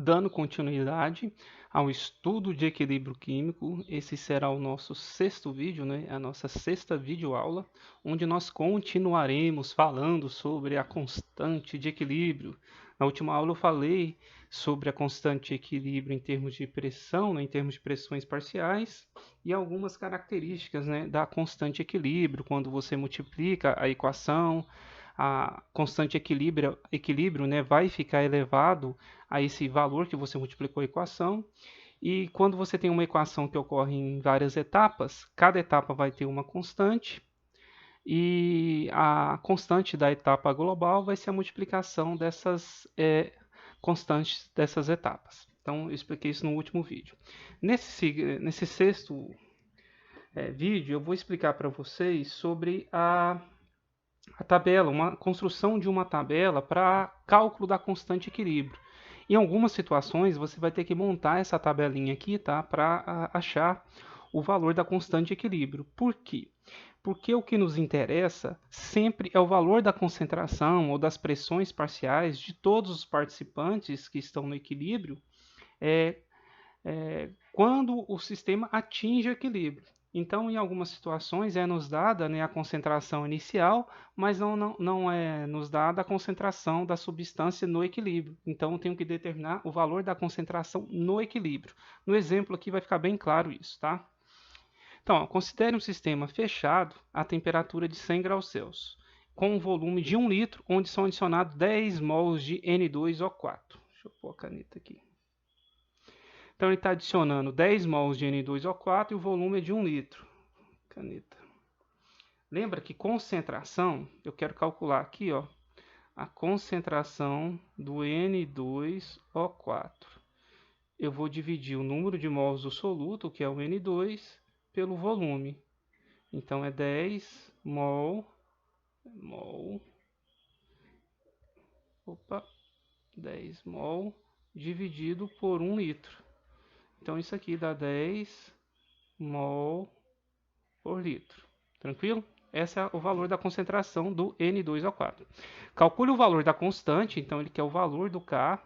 Dando continuidade ao estudo de equilíbrio químico, esse será o nosso sexto vídeo, né? A nossa sexta videoaula, onde nós continuaremos falando sobre a constante de equilíbrio. Na última aula eu falei sobre a constante de equilíbrio em termos de pressão, né? Em termos de pressões parciais, e algumas características, né, da constante de equilíbrio, quando você multiplica a equação, a constante equilíbrio, né, vai ficar elevado a esse valor que você multiplicou a equação. E quando você tem uma equação que ocorre em várias etapas, cada etapa vai ter uma constante, e a constante da etapa global vai ser a multiplicação dessas constantes dessas etapas. Então, eu expliquei isso no último vídeo. Nesse sexto vídeo, eu vou explicar para vocês sobre a tabela, uma construção de uma tabela para cálculo da constante equilíbrio. Em algumas situações, você vai ter que montar essa tabelinha aqui, tá, para achar o valor da constante equilíbrio. Por quê? Porque o que nos interessa sempre é o valor da concentração ou das pressões parciais de todos os participantes que estão no equilíbrio quando o sistema atinge o equilíbrio. Então, em algumas situações, é nos dada, né, a concentração inicial, mas não é nos dada a concentração da substância no equilíbrio. Então, eu tenho que determinar o valor da concentração no equilíbrio. No exemplo aqui vai ficar bem claro isso, tá? Então, ó, considere um sistema fechado a temperatura de 100 graus Celsius, com um volume de 1 litro, onde são adicionados 10 mols de N2O4. Deixa eu pôr a caneta aqui. Então, ele está adicionando 10 mols de N2O4 e o volume é de 1 litro. Caneta. Lembra que concentração, eu quero calcular aqui, ó, a concentração do N2O4. Eu vou dividir o número de mols do soluto, que é o N2, pelo volume. Então, é 10 10 mol dividido por 1 litro. Então, isso aqui dá 10 mol por litro. Tranquilo? Esse é o valor da concentração do N2O4. Calcule o valor da constante, então ele quer o valor do K,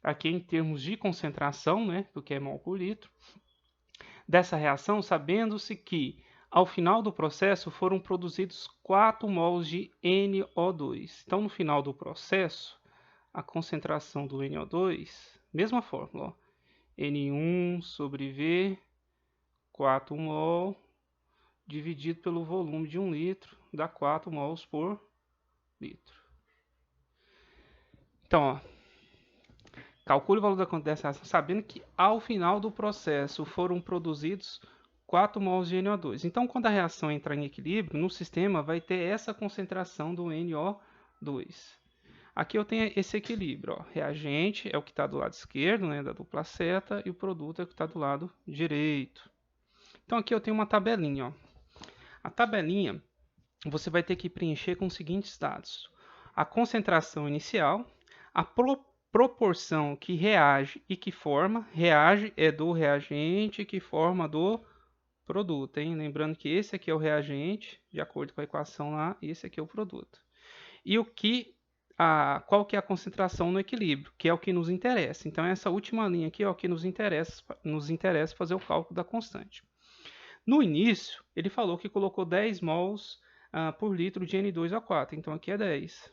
aqui em termos de concentração, né, porque é mol por litro, dessa reação, sabendo-se que ao final do processo foram produzidos 4 mols de NO2. Então, no final do processo, a concentração do NO2, mesma fórmula, ó, N1 sobre V, 4 mol, dividido pelo volume de 1 litro, dá 4 mols por litro. Então, ó, calcule o valor da condensação sabendo que ao final do processo foram produzidos 4 mols de NO2. Então, quando a reação entrar em equilíbrio, no sistema vai ter essa concentração do NO2. Aqui eu tenho esse equilíbrio, ó. Reagente é o que está do lado esquerdo, né, da dupla seta, e o produto é o que está do lado direito. Então, aqui eu tenho uma tabelinha, ó. A tabelinha você vai ter que preencher com os seguintes dados: a concentração inicial, a proporção que reage e que forma. Reage é do reagente que forma do produto, hein? Lembrando que esse aqui é o reagente, de acordo com a equação lá, e esse aqui é o produto. E qual que é a concentração no equilíbrio, que é o que nos interessa. Então, essa última linha aqui é o que nos interessa fazer o cálculo da constante. No início, ele falou que colocou 10 mols por litro de N2O4, então aqui é 10.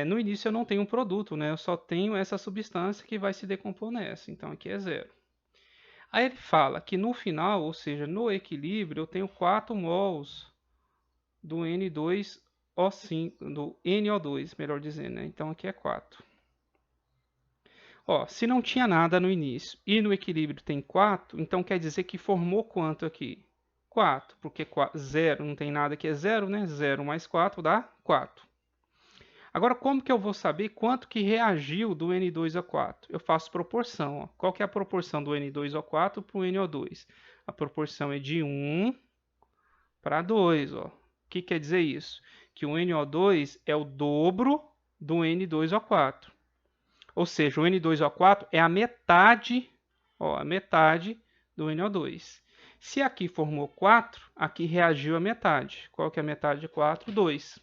No início eu não tenho um produto, né? Eu só tenho essa substância que vai se decompor nessa, então aqui é 0. Aí ele fala que no final, ou seja, no equilíbrio, eu tenho 4 mols do N2O5, do NO2, melhor dizendo, né? Então aqui é 4. Ó, se não tinha nada no início e no equilíbrio tem 4, então quer dizer que formou quanto aqui? 4, porque 0 não tem nada que é 0, né? 0 mais 4 dá 4. Agora, como que eu vou saber quanto que reagiu do N2O4? Eu faço proporção. Ó. Qual que é a proporção do N2O4 para o NO2? A proporção é de 1 para 2. Ó. O que quer dizer isso? Que o NO2 é o dobro do N2O4. Ou seja, o N2O4 é a metade do NO2. Se aqui formou 4, aqui reagiu a metade. Qual que é a metade de 4? 2.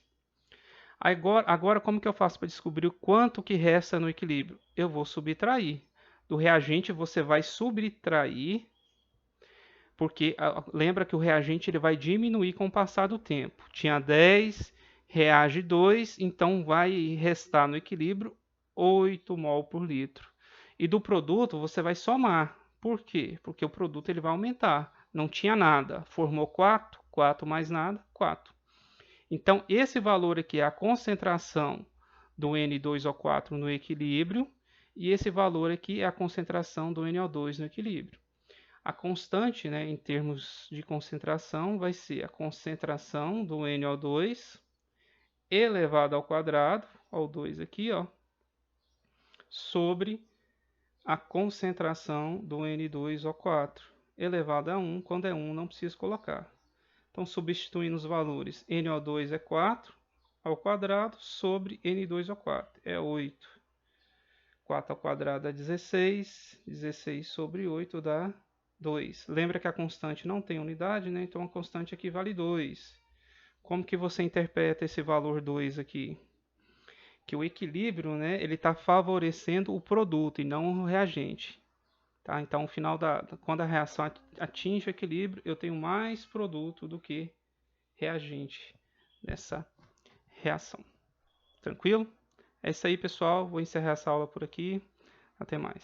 Agora como que eu faço para descobrir o quanto que resta no equilíbrio? Eu vou subtrair. Do reagente você vai subtrair, porque lembra que o reagente ele vai diminuir com o passar do tempo. Tinha 10, reage 2, então vai restar no equilíbrio 8 mol por litro. E do produto você vai somar. Por quê? Porque o produto ele vai aumentar. Não tinha nada, formou 4, 4 mais nada, 4. Então, esse valor aqui é a concentração do N2O4 no equilíbrio, e esse valor aqui é a concentração do NO2 no equilíbrio. A constante, né, em termos de concentração, vai ser a concentração do NO2 elevado ao quadrado, ao 2 aqui, ó, sobre a concentração do N2O4 elevado a 1. Quando é 1, não preciso colocar. Então, substituindo os valores, NO2 é 4 ao quadrado sobre N2O4 é 8. 4 ao quadrado é 16. 16 sobre 8 dá 2. Lembra que a constante não tem unidade, né? Então a constante aqui vale 2. Como que você interpreta esse valor 2 aqui? Que o equilíbrio, né, ele está favorecendo o produto e não o reagente. Tá? Então, quando a reação atinge o equilíbrio, eu tenho mais produto do que reagente nessa reação. Tranquilo? É isso aí, pessoal. Vou encerrar essa aula por aqui. Até mais.